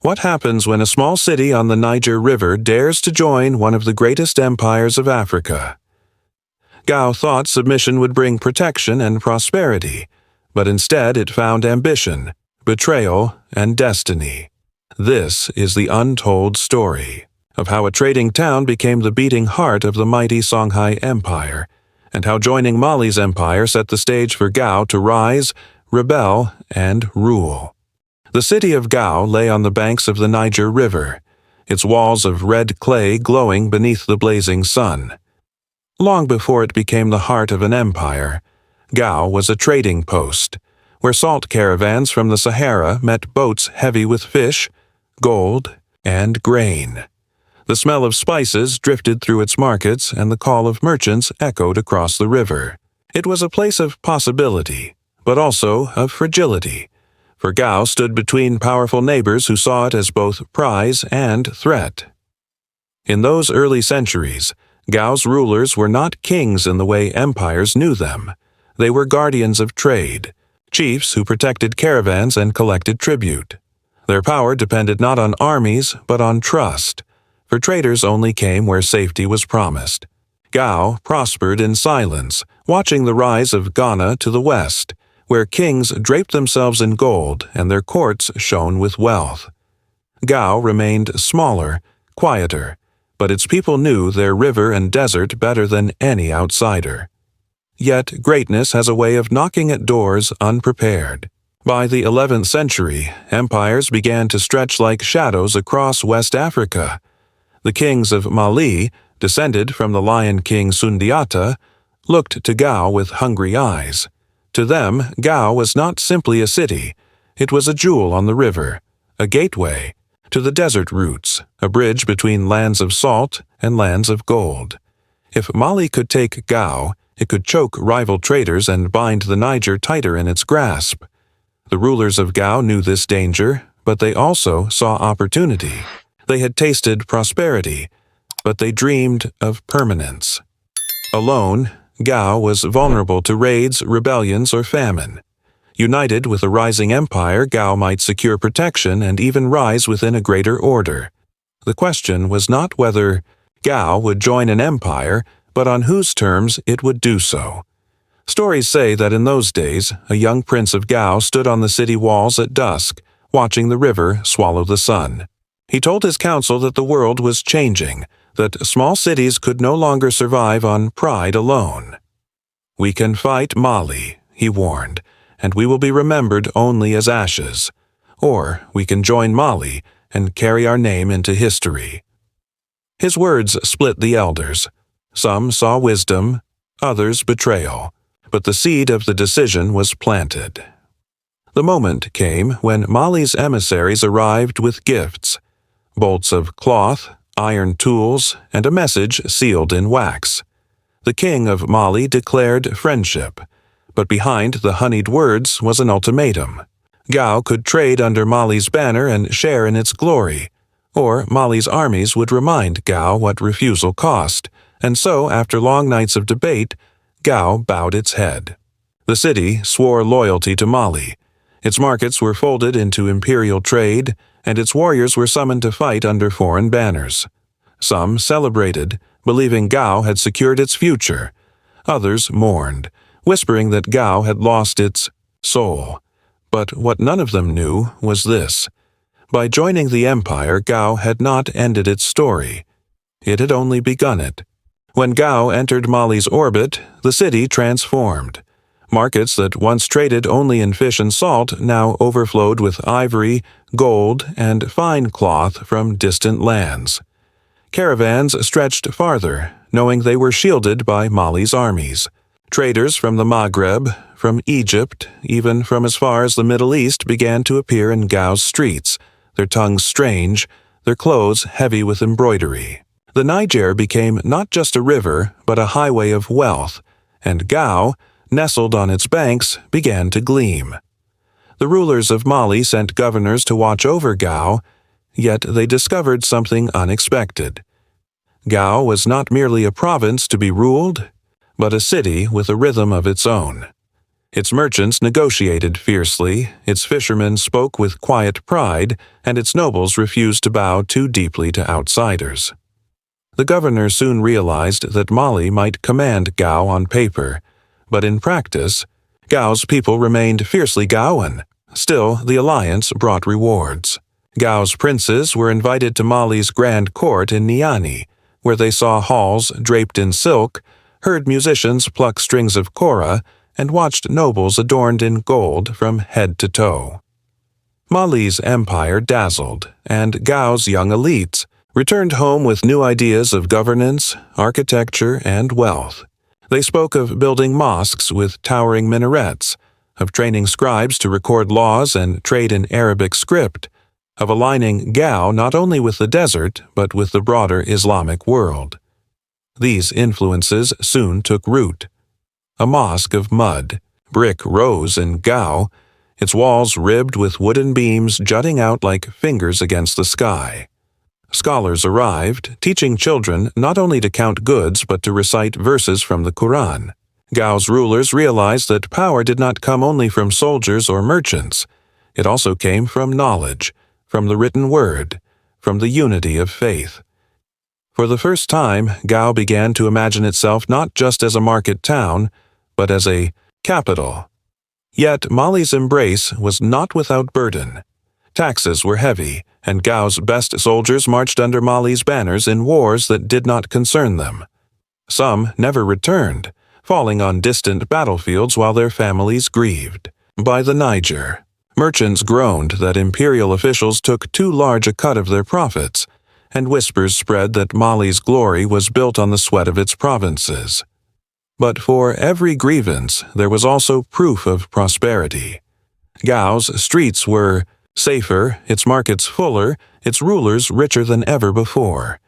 What happens when a small city on the Niger River dares to join one of the greatest empires of Africa? Gao thought submission would bring protection and prosperity, but instead it found ambition, betrayal, and destiny. This is the untold story of how a trading town became the beating heart of the mighty Songhai Empire, and how joining Mali's empire set the stage for Gao to rise, rebel, and rule. The city of Gao lay on the banks of the Niger River, its walls of red clay glowing beneath the blazing sun. Long before it became the heart of an empire, Gao was a trading post, where salt caravans from the Sahara met boats heavy with fish, gold, and grain. The smell of spices drifted through its markets, and the call of merchants echoed across the river. It was a place of possibility, but also of fragility, for Gao stood between powerful neighbors who saw it as both prize and threat. In those early centuries, Gao's rulers were not kings in the way empires knew them. They were guardians of trade, chiefs who protected caravans and collected tribute. Their power depended not on armies, but on trust, for traders only came where safety was promised. Gao prospered in silence, watching the rise of Ghana to the west, where kings draped themselves in gold and their courts shone with wealth. Gao remained smaller, quieter, but its people knew their river and desert better than any outsider. Yet greatness has a way of knocking at doors unprepared. By the 11th century, empires began to stretch like shadows across West Africa. The kings of Mali, descended from the Lion King Sundiata, looked to Gao with hungry eyes. To them, Gao was not simply a city, it was a jewel on the river, a gateway to the desert routes, a bridge between lands of salt and lands of gold. If Mali could take Gao, it could choke rival traders and bind the Niger tighter in its grasp. The rulers of Gao knew this danger, but they also saw opportunity. They had tasted prosperity, but they dreamed of permanence. Alone, Gao was vulnerable to raids, rebellions, or famine. United with a rising empire, Gao might secure protection and even rise within a greater order. The question was not whether Gao would join an empire, but on whose terms it would do so. Stories say that in those days, a young prince of Gao stood on the city walls at dusk, watching the river swallow the sun. He told his council that the world was changing, that small cities could no longer survive on pride alone. "We can fight Mali," he warned, "and we will be remembered only as ashes. Or we can join Mali and carry our name into history." His words split the elders. Some saw wisdom, others betrayal, but the seed of the decision was planted. The moment came when Mali's emissaries arrived with gifts, bolts of cloth, iron tools, and a message sealed in wax. The king of Mali declared friendship, but behind the honeyed words was an ultimatum. Gao could trade under Mali's banner and share in its glory, or Mali's armies would remind Gao what refusal cost, and so, after long nights of debate, Gao bowed its head. The city swore loyalty to Mali. Its markets were folded into imperial trade, and its warriors were summoned to fight under foreign banners. Some celebrated, believing Gao had secured its future. Others mourned, whispering that Gao had lost its soul. But what none of them knew was this. By joining the empire, Gao had not ended its story. It had only begun it. When Gao entered Mali's orbit, the city transformed. Markets that once traded only in fish and salt now overflowed with ivory, gold, and fine cloth from distant lands. Caravans stretched farther, knowing they were shielded by Mali's armies. Traders from the Maghreb, from Egypt, even from as far as the Middle East began to appear in Gao's streets, their tongues strange, their clothes heavy with embroidery. The Niger became not just a river, but a highway of wealth, and Gao, nestled on its banks, began to gleam. The rulers of Mali sent governors to watch over Gao, yet they discovered something unexpected. Gao was not merely a province to be ruled, but a city with a rhythm of its own. Its merchants negotiated fiercely, its fishermen spoke with quiet pride, and its nobles refused to bow too deeply to outsiders. The governor soon realized that Mali might command Gao on paper, but in practice, Gao's people remained fiercely Gaoan. Still, the alliance brought rewards. Gao's princes were invited to Mali's grand court in Niani, where they saw halls draped in silk, heard musicians pluck strings of kora, and watched nobles adorned in gold from head to toe. Mali's empire dazzled, and Gao's young elites returned home with new ideas of governance, architecture, and wealth. They spoke of building mosques with towering minarets, of training scribes to record laws and trade in Arabic script, of aligning Gao not only with the desert but with the broader Islamic world. These influences soon took root. A mosque of mud, brick rose in Gao, its walls ribbed with wooden beams jutting out like fingers against the sky. Scholars arrived, teaching children not only to count goods but to recite verses from the Quran. Gao's rulers realized that power did not come only from soldiers or merchants. It also came from knowledge, from the written word, from the unity of faith. For the first time, Gao began to imagine itself not just as a market town, but as a capital. Yet Mali's embrace was not without burden. Taxes were heavy, and Gao's best soldiers marched under Mali's banners in wars that did not concern them. Some never returned, falling on distant battlefields while their families grieved. By the Niger, merchants groaned that imperial officials took too large a cut of their profits, and whispers spread that Mali's glory was built on the sweat of its provinces. But for every grievance, there was also proof of prosperity. Gao's streets were safer, its markets fuller, its rulers richer than ever before.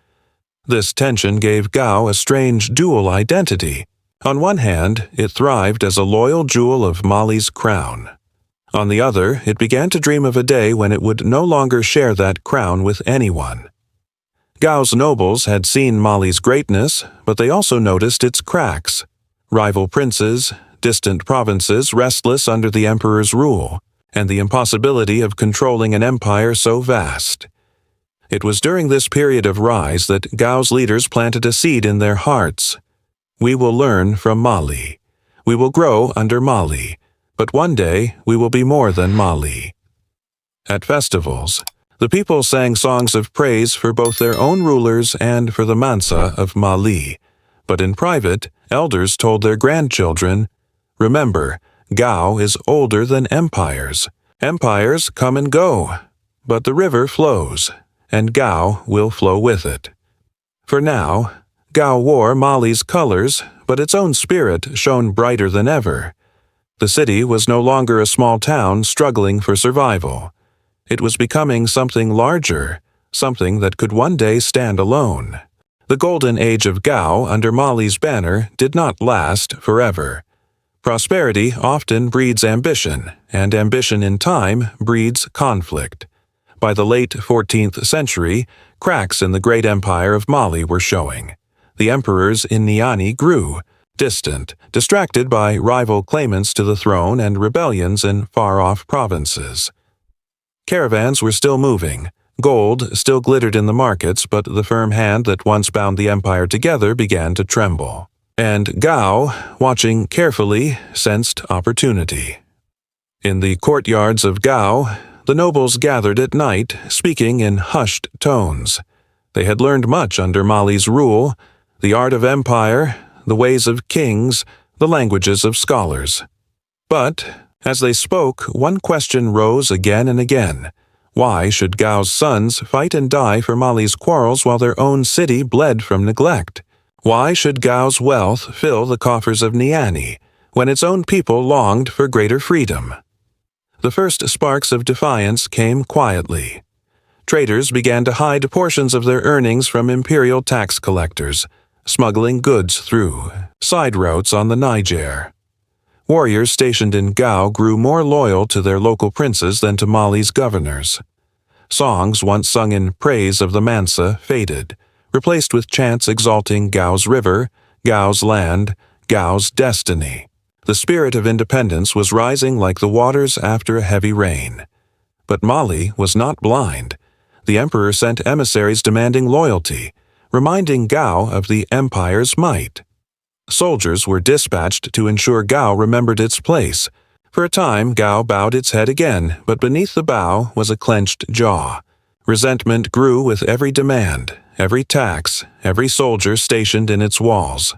This tension gave Gao a strange dual identity. On one hand, it thrived as a loyal jewel of Mali's crown. On the other, it began to dream of a day when it would no longer share that crown with anyone. Gao's nobles had seen Mali's greatness, but they also noticed its cracks. Rival princes, distant provinces restless under the emperor's rule, and the impossibility of controlling an empire so vast. It was during this period of rise that Gao's leaders planted a seed in their hearts. We will learn from Mali. We will grow under Mali, but one day we will be more than Mali. At festivals, the people sang songs of praise for both their own rulers and for the Mansa of Mali, but in private, elders told their grandchildren, "Remember, Gao is older than empires. Empires come and go, but the river flows, and Gao will flow with it." For now, Gao wore Mali's colors, but its own spirit shone brighter than ever. The city was no longer a small town struggling for survival. It was becoming something larger, something that could one day stand alone. The golden age of Gao under Mali's banner did not last forever. Prosperity often breeds ambition, and ambition in time breeds conflict. By the late 14th century, cracks in the great empire of Mali were showing. The emperors in Niani grew, distant, distracted by rival claimants to the throne and rebellions in far-off provinces. Caravans were still moving. Gold still glittered in the markets, but the firm hand that once bound the empire together began to tremble. And Gao, watching carefully, sensed opportunity. In the courtyards of Gao, the nobles gathered at night, speaking in hushed tones. They had learned much under Mali's rule, the art of empire, the ways of kings, the languages of scholars. But, as they spoke, one question rose again and again. Why should Gao's sons fight and die for Mali's quarrels while their own city bled from neglect? Why should Gao's wealth fill the coffers of Niani, when its own people longed for greater freedom? The first sparks of defiance came quietly. Traders began to hide portions of their earnings from imperial tax collectors, smuggling goods through side routes on the Niger. Warriors stationed in Gao grew more loyal to their local princes than to Mali's governors. Songs once sung in praise of the Mansa faded, replaced with chants exalting Gao's river, Gao's land, Gao's destiny. The spirit of independence was rising like the waters after a heavy rain. But Mali was not blind. The emperor sent emissaries demanding loyalty, reminding Gao of the empire's might. Soldiers were dispatched to ensure Gao remembered its place. For a time, Gao bowed its head again, but beneath the bow was a clenched jaw. Resentment grew with every demand, every tax, every soldier stationed in its walls.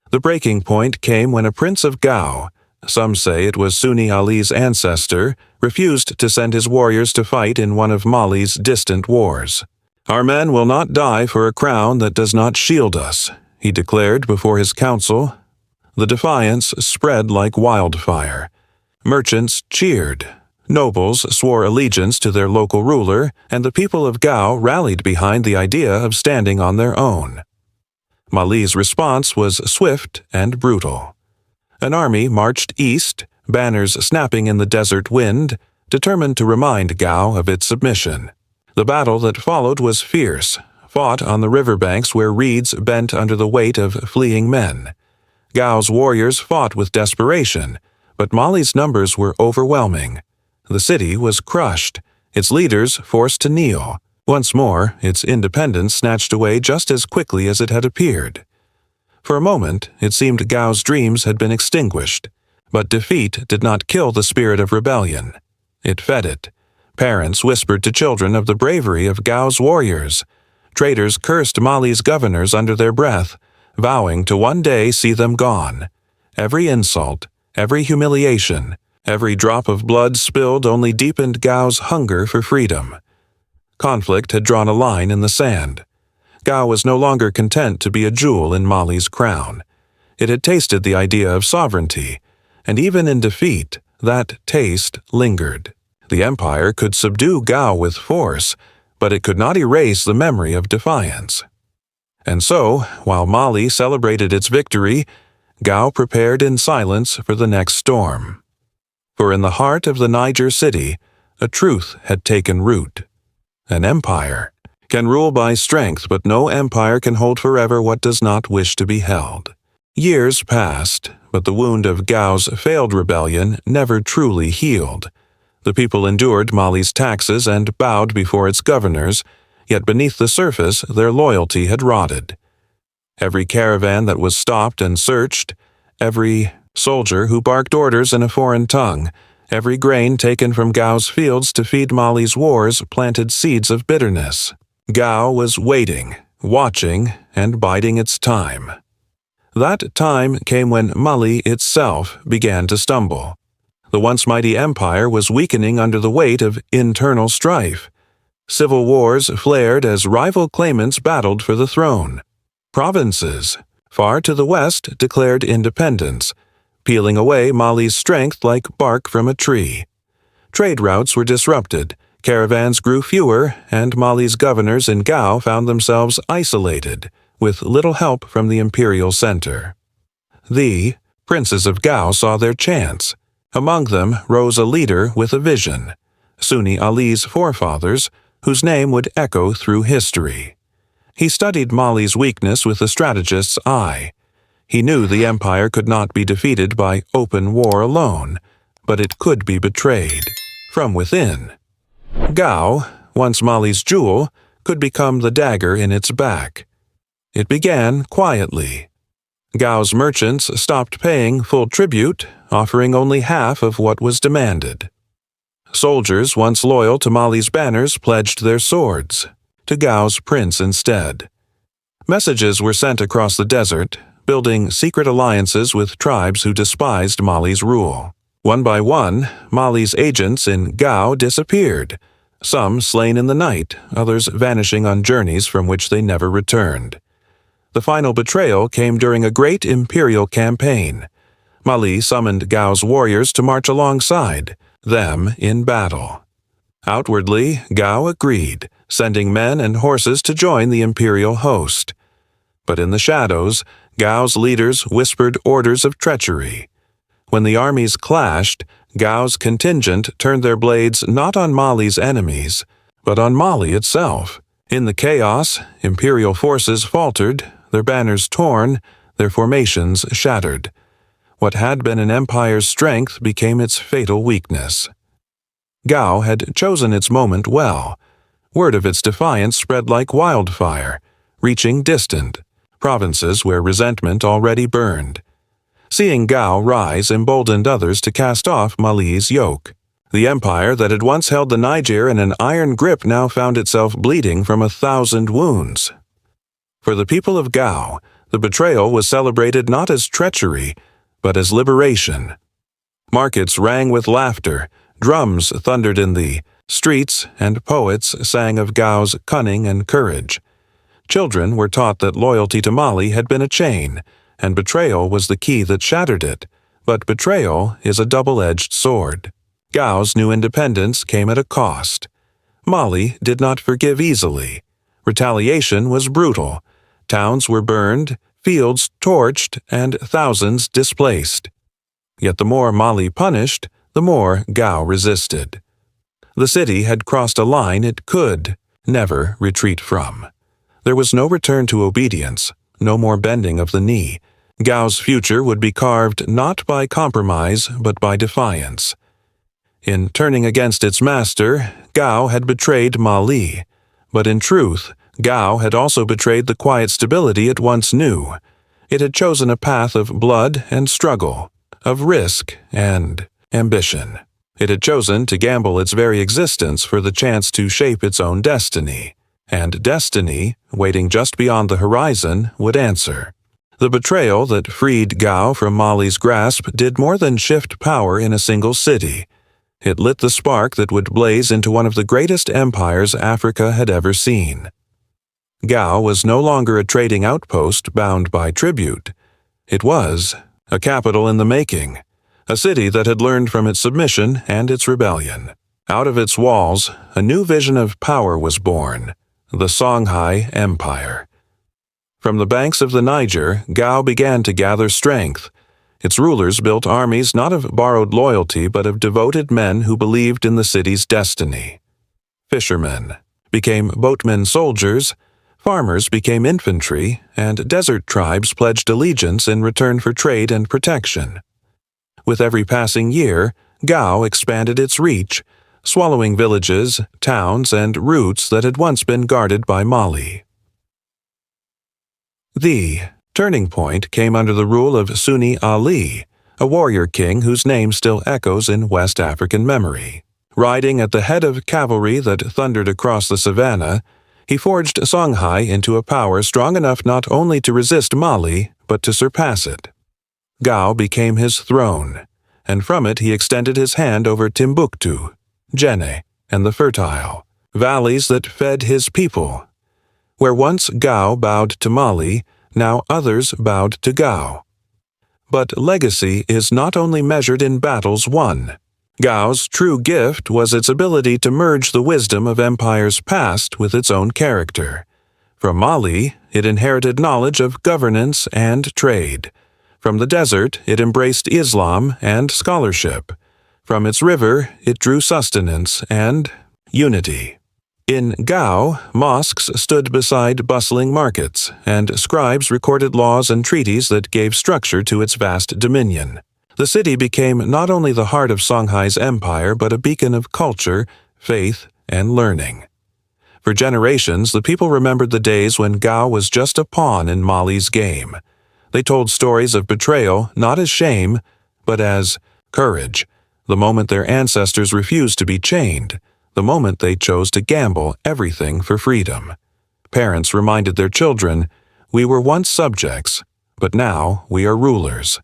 The breaking point came when a prince of Gao, some say it was Sunni Ali's ancestor, refused to send his warriors to fight in one of Mali's distant wars. "Our men will not die for a crown that does not shield us," he declared before his council. The defiance spread like wildfire. Merchants cheered. Nobles swore allegiance to their local ruler, and the people of Gao rallied behind the idea of standing on their own. Mali's response was swift and brutal. An army marched east, banners snapping in the desert wind, determined to remind Gao of its submission. The battle that followed was fierce, fought on the riverbanks where reeds bent under the weight of fleeing men. Gao's warriors fought with desperation, but Mali's numbers were overwhelming. The city was crushed, its leaders forced to kneel. Once more, its independence snatched away just as quickly as it had appeared. For a moment, it seemed Gao's dreams had been extinguished, but defeat did not kill the spirit of rebellion. It fed it. Parents whispered to children of the bravery of Gao's warriors. Traders cursed Mali's governors under their breath, vowing to one day see them gone. Every insult, every humiliation, every drop of blood spilled only deepened Gao's hunger for freedom. Conflict had drawn a line in the sand. Gao was no longer content to be a jewel in Mali's crown. It had tasted the idea of sovereignty, and even in defeat, that taste lingered. The empire could subdue Gao with force, but it could not erase the memory of defiance. And so, while Mali celebrated its victory, Gao prepared in silence for the next storm. For in the heart of the Niger city, a truth had taken root. An empire can rule by strength, but no empire can hold forever what does not wish to be held. Years passed, but the wound of Gao's failed rebellion never truly healed. The people endured Mali's taxes and bowed before its governors, yet beneath the surface their loyalty had rotted. Every caravan that was stopped and searched, every soldier who barked orders in a foreign tongue, every grain taken from Gao's fields to feed Mali's wars planted seeds of bitterness. Gao was waiting, watching, and biding its time. That time came when Mali itself began to stumble. The once mighty empire was weakening under the weight of internal strife. Civil wars flared as rival claimants battled for the throne. Provinces, far to the west, declared independence, peeling away Mali's strength like bark from a tree. Trade routes were disrupted, caravans grew fewer, and Mali's governors in Gao found themselves isolated, with little help from the imperial center. The princes of Gao saw their chance. Among them rose a leader with a vision, Sunni Ali's forefathers, whose name would echo through history. He studied Mali's weakness with a strategist's eye. He knew the empire could not be defeated by open war alone, but it could be betrayed from within. Gao, once Mali's jewel, could become the dagger in its back. It began quietly. Gao's merchants stopped paying full tribute, offering only half of what was demanded. Soldiers once loyal to Mali's banners pledged their swords, to Gao's prince instead. Messages were sent across the desert, building secret alliances with tribes who despised Mali's rule. One by one, Mali's agents in Gao disappeared, some slain in the night, others vanishing on journeys from which they never returned. The final betrayal came during a great imperial campaign. Mali summoned Gao's warriors to march alongside them in battle. Outwardly, Gao agreed, sending men and horses to join the imperial host. But in the shadows, Gao's leaders whispered orders of treachery. When the armies clashed, Gao's contingent turned their blades not on Mali's enemies, but on Mali itself. In the chaos, imperial forces faltered, their banners torn, their formations shattered. What had been an empire's strength became its fatal weakness. Gao had chosen its moment well. Word of its defiance spread like wildfire, reaching distant provinces where resentment already burned. Seeing Gao rise emboldened others to cast off Mali's yoke. The empire that had once held the Niger in an iron grip now found itself bleeding from 1,000 wounds. For the people of Gao, the betrayal was celebrated not as treachery, but as liberation. Markets rang with laughter, drums thundered in the streets, and poets sang of Gao's cunning and courage. Children were taught that loyalty to Mali had been a chain, and betrayal was the key that shattered it. But betrayal is a double-edged sword. Gao's new independence came at a cost. Mali did not forgive easily. Retaliation was brutal. Towns were burned, fields torched, and thousands displaced. Yet the more Mali punished, the more Gao resisted. The city had crossed a line it could never retreat from. There was no return to obedience, no more bending of the knee. Gao's future would be carved not by compromise, but by defiance. In turning against its master, Gao had betrayed Mali. But in truth, Gao had also betrayed the quiet stability it once knew. It had chosen a path of blood and struggle, of risk and ambition. It had chosen to gamble its very existence for the chance to shape its own destiny. And destiny, waiting just beyond the horizon, would answer. The betrayal that freed Gao from Mali's grasp did more than shift power in a single city. It lit the spark that would blaze into one of the greatest empires Africa had ever seen. Gao was no longer a trading outpost bound by tribute. It was a capital in the making, a city that had learned from its submission and its rebellion. Out of its walls, a new vision of power was born, the Songhai Empire. From the banks of the Niger, Gao began to gather strength. Its rulers built armies not of borrowed loyalty but of devoted men who believed in the city's destiny. Fishermen became boatmen soldiers, farmers became infantry, and desert tribes pledged allegiance in return for trade and protection. With every passing year, Gao expanded its reach, swallowing villages, towns, and routes that had once been guarded by Mali. The turning point came under the rule of Sunni Ali, a warrior king whose name still echoes in West African memory. Riding at the head of cavalry that thundered across the savannah, he forged Songhai into a power strong enough not only to resist Mali, but to surpass it. Gao became his throne, and from it he extended his hand over Timbuktu, Jenne, and the fertile valleys that fed his people. Where once Gao bowed to Mali, now others bowed to Gao. But legacy is not only measured in battles won. Gao's true gift was its ability to merge the wisdom of empires past with its own character. From Mali, it inherited knowledge of governance and trade. From the desert, it embraced Islam and scholarship. From its river, it drew sustenance and unity. In Gao, mosques stood beside bustling markets, and scribes recorded laws and treaties that gave structure to its vast dominion. The city became not only the heart of Songhai's empire but a beacon of culture, faith, and learning. For generations, the people remembered the days when Gao was just a pawn in Mali's game. They told stories of betrayal not as shame, but as courage, the moment their ancestors refused to be chained, the moment they chose to gamble everything for freedom. Parents reminded their children, "We were once subjects, but now we are rulers."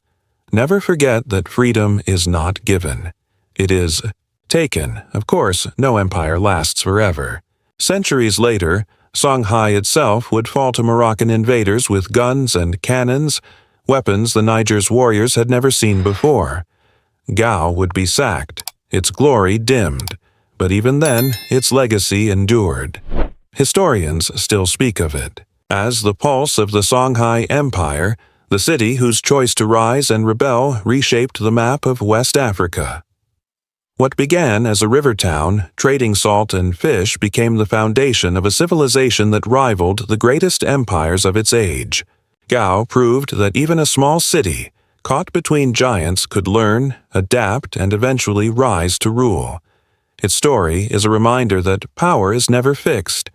Never forget that freedom is not given. It is taken. Of course, no empire lasts forever. Centuries later, Songhai itself would fall to Moroccan invaders with guns and cannons, weapons the Niger's warriors had never seen before. Gao would be sacked, its glory dimmed. But even then, its legacy endured. Historians still speak of it as the pulse of the Songhai Empire, the city whose choice to rise and rebel reshaped the map of West Africa. What began as a river town, trading salt and fish, became the foundation of a civilization that rivaled the greatest empires of its age. Gao proved that even a small city caught between giants could learn, adapt, and eventually rise to rule. Its story is a reminder that power is never fixed,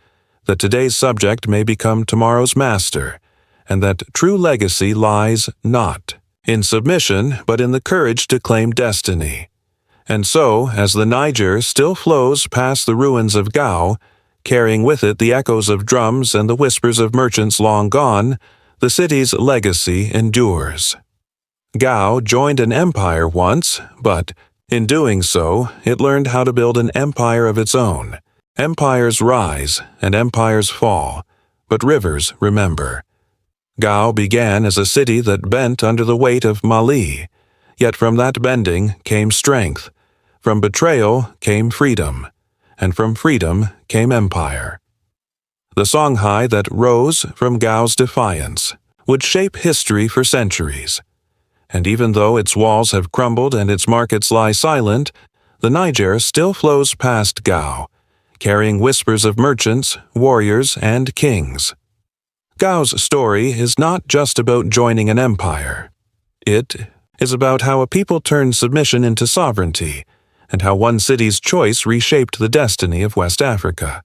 that today's subject may become tomorrow's master, and that true legacy lies not in submission but in the courage to claim destiny. And so, as the Niger still flows past the ruins of Gao, carrying with it the echoes of drums and the whispers of merchants long gone, the city's legacy endures. Gao joined an empire once, but, in doing so, it learned how to build an empire of its own. Empires rise and empires fall, but rivers remember. Gao began as a city that bent under the weight of Mali, yet from that bending came strength. From betrayal came freedom, and from freedom came empire. The Songhai that rose from Gao's defiance would shape history for centuries. And even though its walls have crumbled and its markets lie silent, the Niger still flows past Gao, carrying whispers of merchants, warriors, and kings. Gao's story is not just about joining an empire. It is about how a people turned submission into sovereignty, and how one city's choice reshaped the destiny of West Africa.